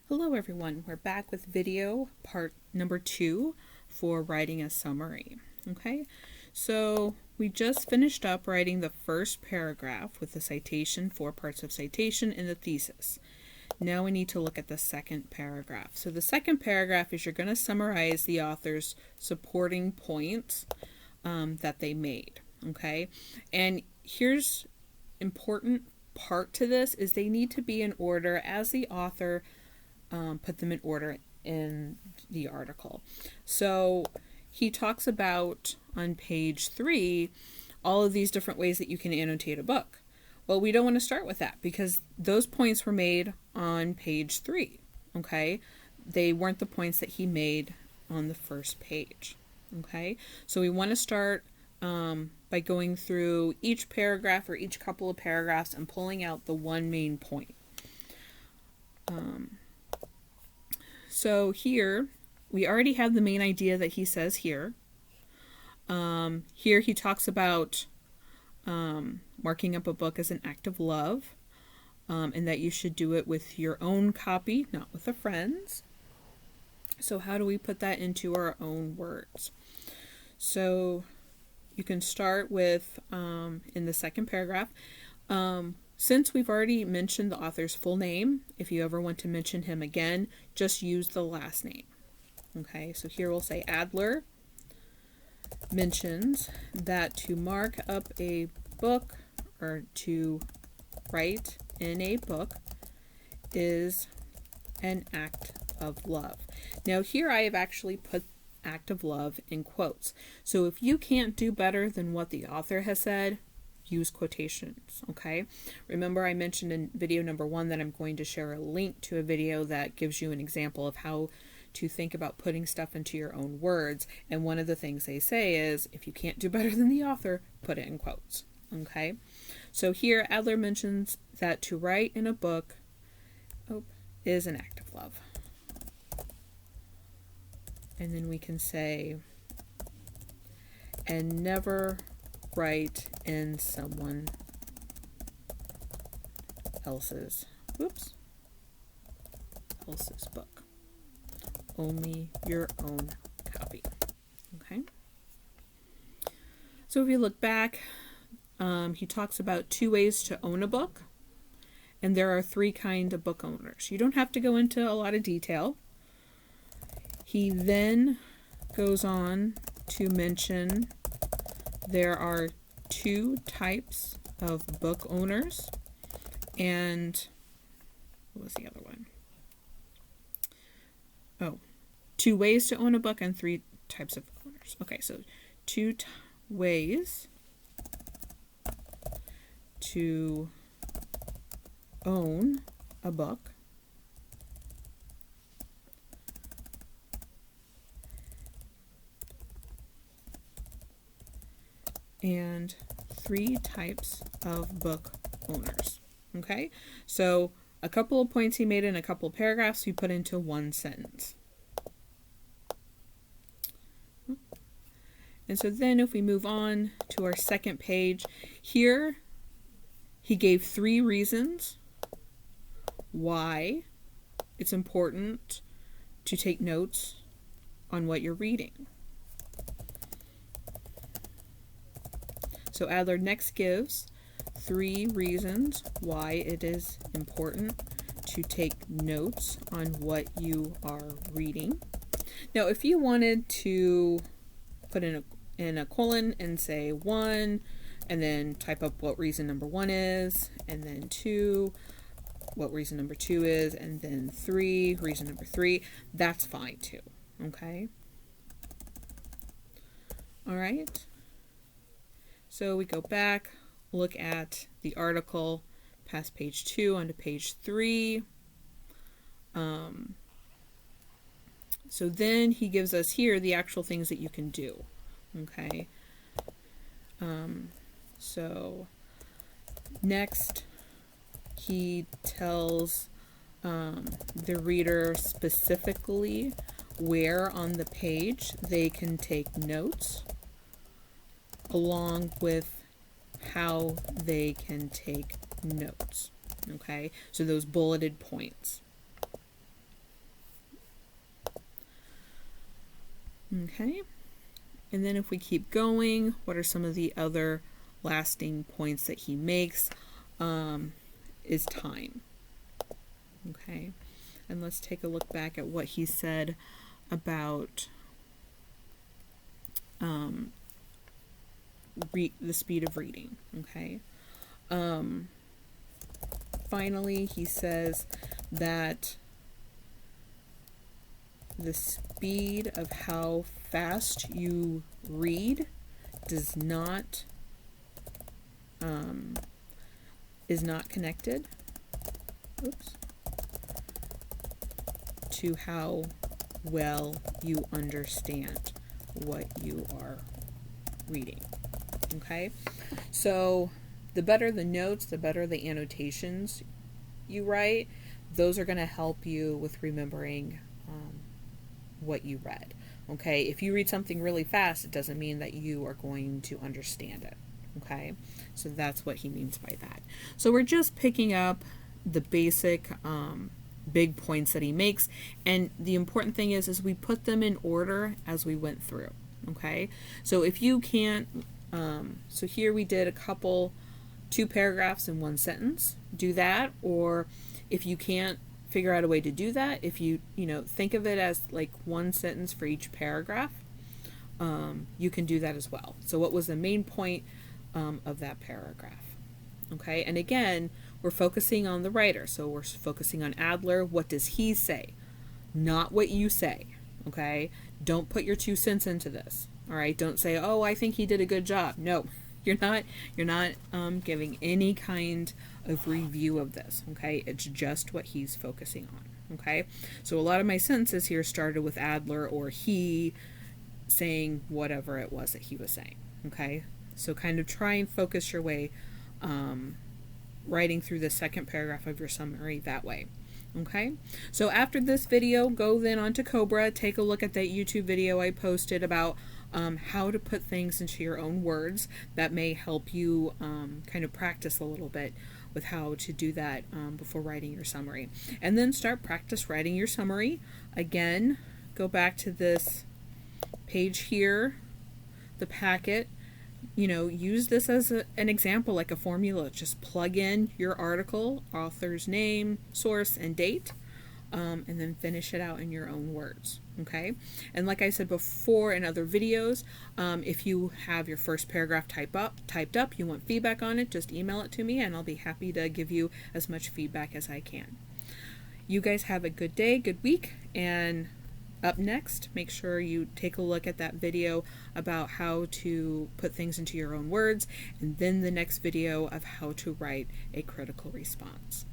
Hello everyone, we're back with video part number 2 for writing a summary. Okay, so we just finished up writing the first paragraph with the citation, 4 parts of citation, and the thesis. Now we need to look at the second paragraph. So the second paragraph is you're going to summarize the author's supporting points that they made. Okay, and here's important part to this is they need to be in order as the author put them in order in the article. So he talks about on page 3 all of these different ways that you can annotate a book. Well, we don't want to start with that because those points were made on page 3. Okay, they weren't the points that he made on the first page. Okay, so we want to start by going through each paragraph or each couple of paragraphs and pulling out the one main point. So here, we already have the main idea that he says here. Here he talks about marking up a book as an act of love, and that you should do it with your own copy, not with a friend's. So how do we put that into our own words? So you can start with, in the second paragraph, since we've already mentioned the author's full name, if you ever want to mention him again, just use the last name. Okay, so here we'll say Adler mentions that to mark up a book or to write in a book is an act of love. Now here I have actually put act of love in quotes. So if you can't do better than what the author has said, use quotations, okay? Remember I mentioned in video number 1 that I'm going to share a link to a video that gives you an example of how to think about putting stuff into your own words, and one of the things they say is if you can't do better than the author, put it in quotes, okay? So here Adler mentions that to write in a book is an act of love. And then we can say, and never write in someone else's book. Only your own copy. Okay. So if you look back, he talks about 2 ways to own a book, and there are 3 kinds of book owners. You don't have to go into a lot of detail. He then goes on to mention there are 2 types of book owners, and what was the other one? 2 ways to own a book and 3 types of owners. Okay, so 2 ways to own a book. And 3 types of book owners. Okay, so a couple of points he made in a couple of paragraphs we put into one sentence. And so then if we move on to our second page, here he gave 3 reasons why it's important to take notes on what you're reading. So Adler next gives 3 reasons why it is important to take notes on what you are reading. Now, if you wanted to put in a colon and say 1, and then type up what reason number 1 is, and then 2, what reason number 2 is, and then 3, reason number 3, that's fine too. Okay? All right. So we go back, look at the article past page 2 onto page 3. So then he gives us here the actual things that you can do. Okay. So next he tells the reader specifically where on the page they can take notes, along with how they can take notes. Okay, so those bulleted points. Okay, and then if we keep going, what are some of the other lasting points that he makes? Is time. Okay, and let's take a look back at what he said about the speed of reading. Okay, finally he says that the speed of how fast you read does not is not connected to how well you understand what you are reading. Okay, so the better the notes, the better the annotations you write, those are going to help you with remembering what you read. Okay, if you read something really fast, it doesn't mean that you are going to understand it. Okay, so that's what he means by that. So we're just picking up the basic big points that he makes, and the important thing is we put them in order as we went through. Okay, so if you can't, so here we did two paragraphs in one sentence, do that. Or if you can't figure out a way to do that, if you think of it as like one sentence for each paragraph, you can do that as well. So what was the main point of that paragraph? Okay, and again, we're focusing on the writer, so we're focusing on Adler. What does he say? Not what you say. Okay, don't put your 2 cents into this. All right, don't say, oh, I think he did a good job. No, you're not giving any kind of review of this. Okay, it's just what he's focusing on. Okay, so a lot of my sentences here started with Adler or he saying whatever it was that he was saying. Okay, so kind of try and focus your way writing through the second paragraph of your summary that way. Okay, so after this video, go then onto Cobra, take a look at that YouTube video I posted about how to put things into your own words. That may help you kind of practice a little bit with how to do that before writing your summary. And then practice writing your summary. Again, go back to this page here, the packet. Use this as an example, like a formula. Just plug in your article, author's name, source, and date, and then finish it out in your own words. Okay, and like I said before in other videos, if you have your first paragraph typed up, you want feedback on it, just email it to me and I'll be happy to give you as much feedback as I can. You guys have a good day, good week, and up next, make sure you take a look at that video about how to put things into your own words, and then the next video of how to write a critical response.